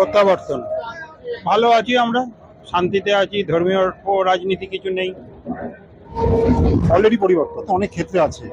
প্রত্যাবর্তন। ভালো আছি আমরা, শান্তিতে আছি, ধর্মীয় ও রাজনীতি কিছু নেই। অলরেডি পরিবর্তন তো অনেক ক্ষেত্রে আছে।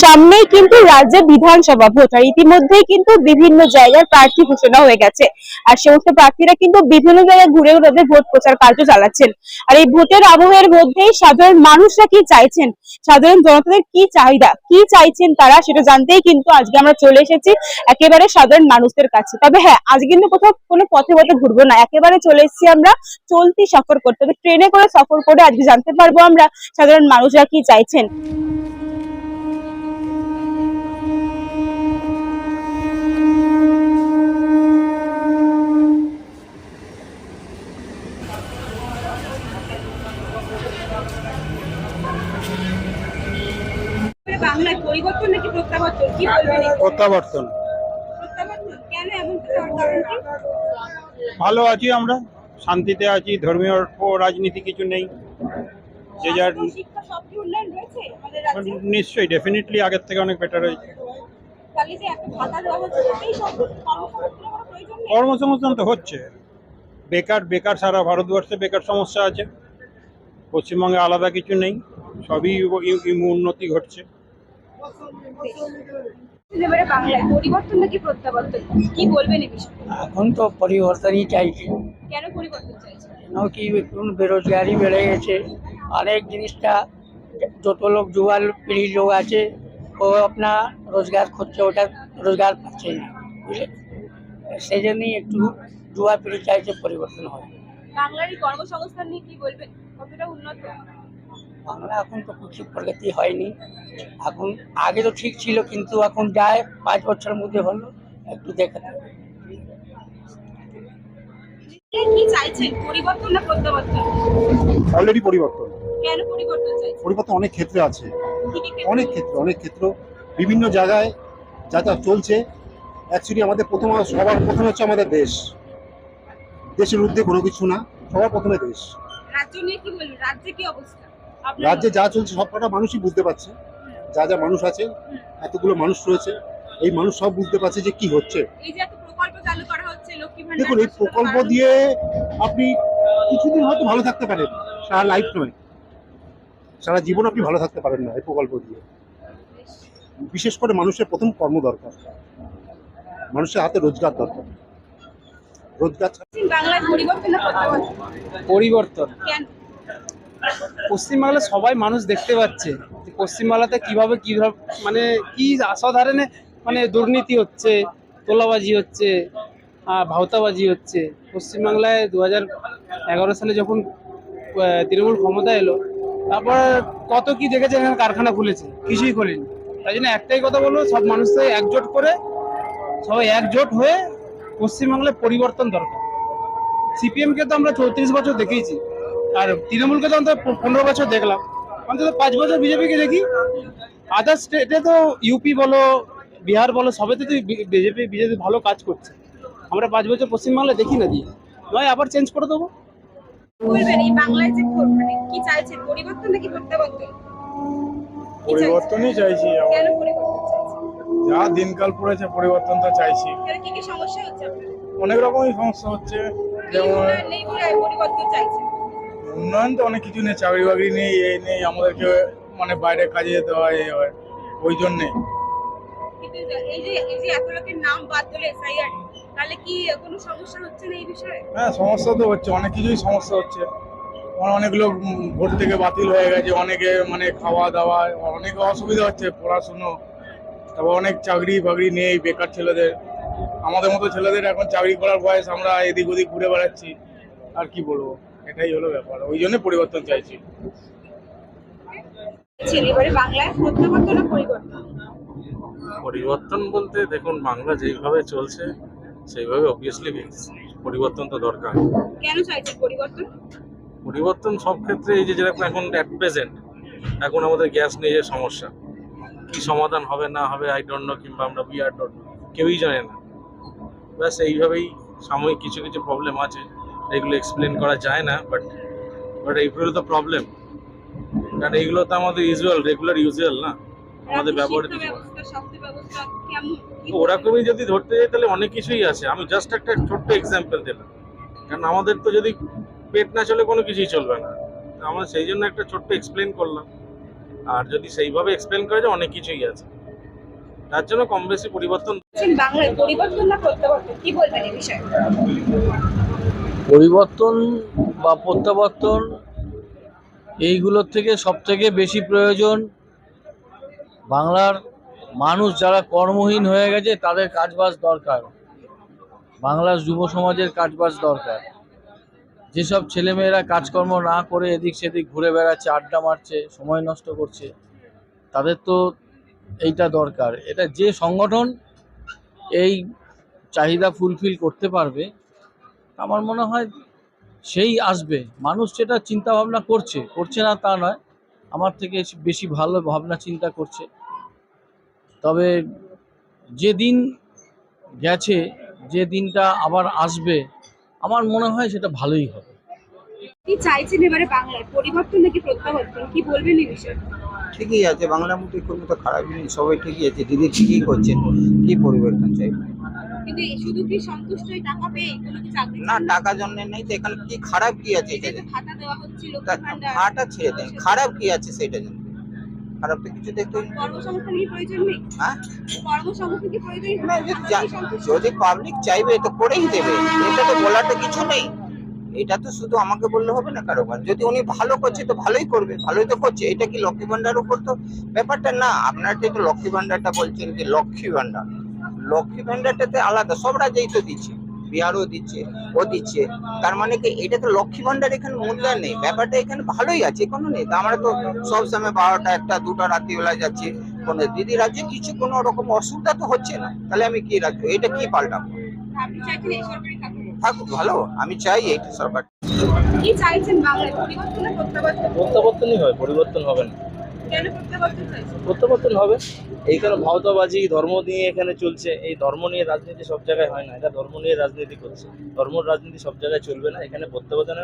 সামনেই কিন্তু রাজ্যে বিধানসভা ভোট, আর ইতিমধ্যেই কিন্তু বিভিন্ন জায়গার প্রার্থী ঘোষণা হয়ে গেছে। আর সমস্ত প্রার্থীরা কিন্তু বিভিন্ন জায়গায় ঘুরে ঘুরে ভোট প্রচার কার্য চালাচ্ছেন। আর এই ভোটের আবহের মধ্যেই সাধারণ মানুষরা কি চাইছেন, সাধারণ জনতাদের কি চাহিদা, কি চাইছেন তারা, সেটা জানতেই কিন্তু আজকে আমরা চলে এসেছি একেবারে সাধারণ মানুষদের কাছে। তবে হ্যাঁ, আজকে কিন্তু কোথাও কোনো পথে পথে ঘুরবো না, একেবারে চলে এসেছি আমরা চলতি সফর করতে। তবে ট্রেনে করে সফর করে আজকে জানতে পারবো আমরা সাধারণ মানুষরা কি চাইছেন। বাংলায় পরিবর্তন নাকি প্রত্যাবর্তন, কি বলবেন? প্রত্যাবর্তন। প্রত্যাবর্তন কেন এমন কারণ কি? ভালো আছি আমরা, শান্তিতে আছি, ধর্মীয় ও রাজনীতি কিছু নেই। যে যার শিক্ষা সব কি উন্নয়ন হয়েছে আমাদের রাজ্যে? নিশ্চয়ই, ডেফিনেটলি আগের থেকে অনেক বেটার হয়েছে। তাহলে যে একটা ভাতা দেওয়া হচ্ছে এই সব কর্মসংস্থানের কোনো প্রয়োজন নেই? কর্মসংস্থান তো হচ্ছে। বেকার সারা ভারতবর্ষে বেকার সমস্যা আছে, পশ্চিমবঙ্গে আলাদা কিছু নেই, সবই উন্নতি ঘটছে। এবারে বাংলায় পরিবর্তন নাকি প্রত্যাবর্তন, কি বলবেন এই বিষয়ে? এখন তো পরিবর্তনই চাইছি, কেন পরিবর্তন চাইছেন? কেন কি এখন বেরোজগারি বেড়ে গেছে। অনেক জিনিসটা যত লোক যুবা পিढ़ी লোক আছে ও আপনার রোজগার করছে, ওটা রোজগার পাচ্ছে না, বুঝলে। সেই জন্যই একটু যুবা পিढ़ी চাইছে পরিবর্তন হয়। বাংলার এই কর্মসংস্থান নিয়ে কি বলবেন, কতটা উন্নত? বাংলা এখন তো কিছু প্রগতি হয়নি। এখন আগে তো ঠিক ছিল, কিন্তু এখন যায় 5 বছরের মধ্যে হলো, একটু দেখে থাকবে। কি চাইছেন, পরিবর্তন না প্রত্যাবর্তন? অলরেডি পরিবর্তন। কেন পরিবর্তন চাইছেন? পরিবর্তন অনেক ক্ষেত্রে আছে, কি কি ক্ষেত্রে? অনেক ক্ষেত্র বিভিন্ন জায়গায় যা যা চলছে। অ্যাকচুয়ালি আমাদের সবার প্রথমে হচ্ছে আমাদের দেশ। দেশের ঊর্ধ্বে কোনো কিছু না, সবার প্রথমে দেশ। রাজ্য নিয়ে কি বলবেন, রাজ্যে কি অবস্থা? রাজ্যে যা চলছে সব কটা মানুষই বুঝতে পারছে, যা যা মানুষ আছে, এতগুলো মানুষ রয়েছে, এই মানুষ সব বুঝতে পারছে যে কি হচ্ছে। এই যে এত প্রকল্প চালু করা হচ্ছে, লক্ষ্মী ভান্ডার, দেখুন, এই প্রকল্প দিয়ে আপনি কিছুদিন হয়তো ভালো থাকতে পারেন, সারা লাইফ নয়, সারা জীবন আপনি ভালো থাকতে পারেন না এই প্রকল্প দিয়ে। বিশেষ করে মানুষের প্রথম কর্ম দরকার, মানুষের হাতে রোজগার দরকার। রোজগার বাংলায় পরিবর্তন না প্রত্যাবর্তন? পরিবর্তন। কেন? পশ্চিমবাংলা সবাই মানুষ দেখতে পাচ্ছে যে পশ্চিমবাংলাতে কিভাবে মানে কি অসাধারণে মানে দুর্নীতি হচ্ছে, তোলাবাজি হচ্ছে, ভাওতাবাজি হচ্ছে। পশ্চিমবাংলায় 2011 সালে যখন তৃণমূল ক্ষমতা এলো, তারপর কত কি দেখেছে, এখানে কারখানা খুলেছে, কিছুই খোলেনি। তাই জন্য একটাই কথা বলবো, সব মানুষকে একজোট করে, সবাই একজোট হয়ে পশ্চিমবাংলায় পরিবর্তন দরকার। সিপিএমকে তো আমরা 34 বছর দেখেইছি, আর তৃণমূলকে তো অন্তত 15 বছর দেখলাম, অন্তত 5 বছর বিজেপিকে দেখি। আদার স্টেটে তো ইউপি বলো, বিহার বলো, সবেতে তো বিজেপি ভালো কাজ করছে। আমরা 5 বছর পশ্চিমবাংলায় দেখি না, দিয়ে নয় আবার চেঞ্জ করে দেবো। বলবেন এই বাংলায় যে মানে কি চাইছেন, পরিবর্তন নাকি প্রত্যাবর্তন? পরিবর্তনই চাইছি। কেন পরিবর্তন চাইছেন? যা দিনকাল পড়েছে পরিবর্তন তো চাইছি। কেন, কি কি সমস্যা হচ্ছে আপনাদের? অনেক রকমই সমস্যা হচ্ছে, যেমন নেই বলে পরিবর্তন চাইছেন? উন্নয়ন তো অনেক কিছু নেই, চাকরি বাকরি নেই, এই নেই, আমাদেরকে মানে বাইরে কাজে যেতে হয়, এই হয়, ওই জন্যে। কিন্তু এই যে এত লোকের নাম বাদ দিলে এসআইআর, তাহলে কি কোনো সমস্যা হচ্ছে না এই বিষয়ে? হ্যাঁ, সমস্যা তো হচ্ছে, অনেক কিছুই সমস্যা হচ্ছে। অনেক লোক ভোট থেকে বাতিল হয়ে গেছে, অনেকে মানে খাওয়া দাওয়া অনেক অসুবিধা হচ্ছে, পড়াশুনো, তারপর অনেক চাকরি বাকরি নেই বেকার ছেলেদের। আমাদের মতো ছেলেদের এখন চাকরি করার বয়স, আমরা এদিক ওদিক ঘুরে বেড়াচ্ছি, আর কি বলবো, এটাই হলো ব্যাপার, ওই জন্য পরিবর্তন চাইছি। এবারে বাংলায় প্রত্যাবর্তন না পরিবর্তন? পরিবর্তন বলতে দেখুন, বাংলা যেভাবে চলছে সেইভাবে অবভিয়াসলি পরিবর্তন তো দরকার। কেন চাইছেন পরিবর্তন? পরিবর্তন সব ক্ষেত্রে, এই যে যেরকম এখন অ্যাট প্রেজেন্ট এখন আমাদের গ্যাস নিয়ে যে সমস্যা, কি সমাধান হবে না হবে আই ডোন্ট নো, কিংবা আমরা উই আর ডোন্ট নো, কেউই জানে না। ব্যাস এইভাবেই সাময়িক কিছু কিছু প্রবলেম আছে, এগুলো এক্সপ্লেন করা যায় না, বাট এইগুলো তো প্রবলেম, কারণ এইগুলো তো আমাদের রেগুলার ইউজুয়াল না, আমাদের ব্যবহৃত। স্বাস্থ্য ব্যবস্থা কেমন? কি ওরকমই যদি ধরতে যাই তাহলে অনেক কিছুই আছে। আমি জাস্ট একটা ছোট্ট এক্সাম্পল দিলাম, কারণ আমাদের তো যদি পেট না চলে কোনো কিছুই চলবে না। আমরা সেই জন্য একটা ছোট্ট এক্সপ্লেন করলাম, আর যদি সেইভাবে এক্সপ্লেন করা যায় অনেক কিছুই আছে, তার জন্য কম বেশি পরিবর্তন। বলছেন বাংলায় পরিবর্তন না প্রত্যাবর্তন, কি বলবেন এই বিষয়ে? পরিবর্তন বা প্রত্যাবর্তন এইগুলোর থেকে সবথেকে বেশি প্রয়োজন বাংলার মানুষ যারা কর্মহীন হয়ে গেছে তাদের কাজবাজ দরকার, বাংলার যুব সমাজের কাজবাজ দরকার। যেসব ছেলেমেয়েরা কাজকর্ম না করে এদিক সেদিক ঘুরে বেড়াচ্ছে, আড্ডা মারছে, সময় নষ্ট করছে, তাদের তো এইটা দরকার। এটা যে সংগঠন এই চাহিদা ফুলফিল করতে পারবে আমার মনে হয় সেই আসবে। মানুষ যেটা চিন্তা ভাবনা করছে না তা নয়, আমার থেকে বেশি ভালো ভাবনা চিন্তা করছে। তবে যে দিন গেছে, যে দিনটা আবার আসবে, আমার মনে হয় সেটা ভালোই হবে। কি চাইছেন এবারে বাংলায় পরিবর্তন নাকি প্রত্যাবর্তন, কি বলবেন এই বিষয়ে? ঠিকই আছে, বাংলার মধ্যে কোনো তো খারাপই নেই, সবাই ঠিকই আছে, দিদি ঠিকই করছেন, কি পরিবর্তন চাই? কিন্তু শুধু কি সন্তুষ্ট এই টাকা পেয়ে কোনো কি চাকরি না, টাকা জন্য নেই তো, এখানে কি খারাপ কি আছে এই যে এটাতে? ভাতা দেওয়া হচ্ছে তা লক্ষ্মীর ভান্ডার, ভাটা ছেড়ে দেন, খারাপ কি আছে সেটা জন্য? খারাপ তো কিছু দেখতে কর্মসংস্থান কি প্রয়োজন নেই? হ্যাঁ, কর্মসংস্থান কি প্রয়োজন না, যদি পাবলিক চাইবে তো করেই দেবে, এটা তো বলার তো কিছু নেই। এটা তো শুধু আমাকে বললে হবে না, কারোবার যদি উনি ভালো করছে তো ভালোই করবে, ভালোই তো করছে। এটা কি লক্ষ্মী ভান্ডার উপর তো ব্যাপারটা না, আপনার তো লক্ষ্মী ভান্ডারটা বলছেন কি লক্ষ্মী ভান্ডার, লক্ষ্মী ভান্ডারটাতে আলাদা, সব রাজ্যেই তো দিচ্ছে, বিহারও দিচ্ছে, ও দিচ্ছে। তার মানে কি এটা তো লক্ষ্মী ভান্ডার এখানে মূল্যায়ন নেই, ব্যাপারটা এখানে ভালোই আছে, কোনো নেই। তা আমরা তো সব সময় 12টা 1টা 2টা রাত্রিবেলা যাচ্ছি, কোনো দিদি রাজ্যে কিছু কোনো রকম অসুবিধা তো হচ্ছে না, তাহলে আমি কি রাখবো? এটা কি পাল্টাবো? আপনি চাইছেন এই সরকারি থাকুক? থাকুক, ভালো, আমি চাই এইটা সরকার। কি চাইছেন বাংলায় পরিবর্তন না প্রত্যাবর্তন? প্রত্যাবর্তনই হয়, পরিবর্তন হবে না। কেন প্রত্যাবর্তন চাইছেন? প্রত্যাবর্তন হবে, এইখানে ভাওতাবাজি ধর্ম নিয়ে এখানে চলছে। এই ধর্ম নিয়ে রাজনীতি সব জায়গায় হয় না, এটা ধর্ম নিয়ে রাজনীতি করছে। ধর্ম রাজনীতি সব জায়গায় চলবে না, এখানে প্রত্যাবর্তন।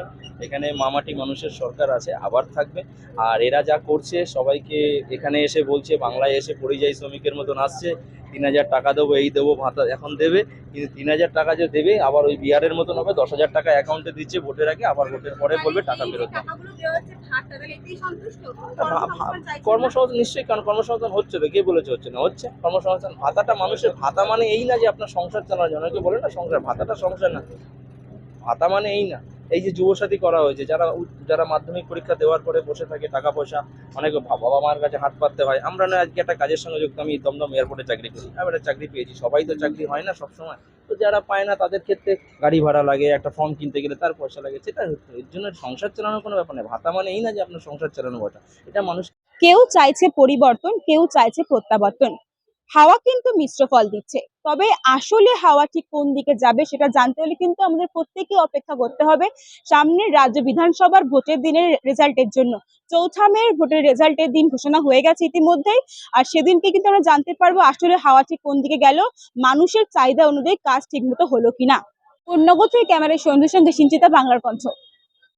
এখানে মামাটি মানুষের সরকার আছে, আবার থাকবে। আর এরা যা করছে সবাইকে এখানে এসে বলছে, বাংলায় এসে পরিযায়ী শ্রমিকের মতন আসছে, 3000 টাকা দেবো, এই দেবো, ভাতা এখন দেবে, কিন্তু 3000 টাকা যে দেবে আবার ওই বিহারের মতন হবে, 10,000 টাকা অ্যাকাউন্টে দিচ্ছে ভোটের আগে, আবার ভোটের পরে বলবে টাকা ফেরত দাও। টাকাগুলো দেওয়া হচ্ছে ভাতা, তাহলে এতেই সন্তুষ্ট? কর্মসংস্থান চাইছেন? কর্মসংস্থান নিশ্চয়ই, কারণ কর্মসংস্থান হচ্ছে তো, কে বলেছে হচ্ছে না? হচ্ছে কর্মসংস্থান। ভাতাটা মানুষের ভাতা মানে এই না যে আপনার সংসার চালানোর জন্য, অনেকে বলে না সংসার, ভাতাটা সংসার না। ভাতা মানে এই না, এই যে যুবসাথী করা হয়েছে, যারা মাধ্যমিক পরীক্ষা দেওয়ার পরে বসে থাকে, টাকা পয়সা অনেক বাবা মার কাছে হাত পাততে হয়। আমরা না আজকে একটা কাজের সঙ্গে যুক্ত, আমি দমদম এয়ারপোর্টে চাকরি করি, আমি একটা চাকরি পেয়েছি, সবাই তো চাকরি হয় না সবসময়। তো যারা পায় না তাদের ক্ষেত্রে গাড়ি ভাড়া লাগে, একটা ফর্ম কিনতে গেলে তার পয়সা লাগে, সেটা হচ্ছে। এর জন্য সংসার চালানোর কোনো ব্যাপার নেই। ভাতা মানে এই না যে আপনার সংসার চালানো কথা, এটা মানুষ। কেউ চাইছে পরিবর্তন, কেউ চাইছে প্রত্যাবর্তন। হাওয়া কিন্তু মিশ্র ফল দিচ্ছে, তবে আসলে হাওয়া ঠিক কোন দিকে যাবে সেটা জানতে হলে কিন্তু আমাদের প্রত্যেককে অপেক্ষা করতে হবে সামনের রাজ্য বিধানসভার ভোটের দিনের রেজাল্টের জন্য। 4 মে ভোটের রেজাল্টের দিন ঘোষণা হয়ে গেছে ইতিমধ্যেই, আর সেদিনকে কিন্তু আমরা জানতে পারবো আসলে হাওয়া ঠিক কোন দিকে গেল, মানুষের চাহিদা অনুযায়ী কাজ ঠিকমতো হলো কিনা। পূর্ণগত ক্যামেরায় সন্ধ্যের সঙ্গে সিঞ্চিতা, বাংলার কণ্ঠ।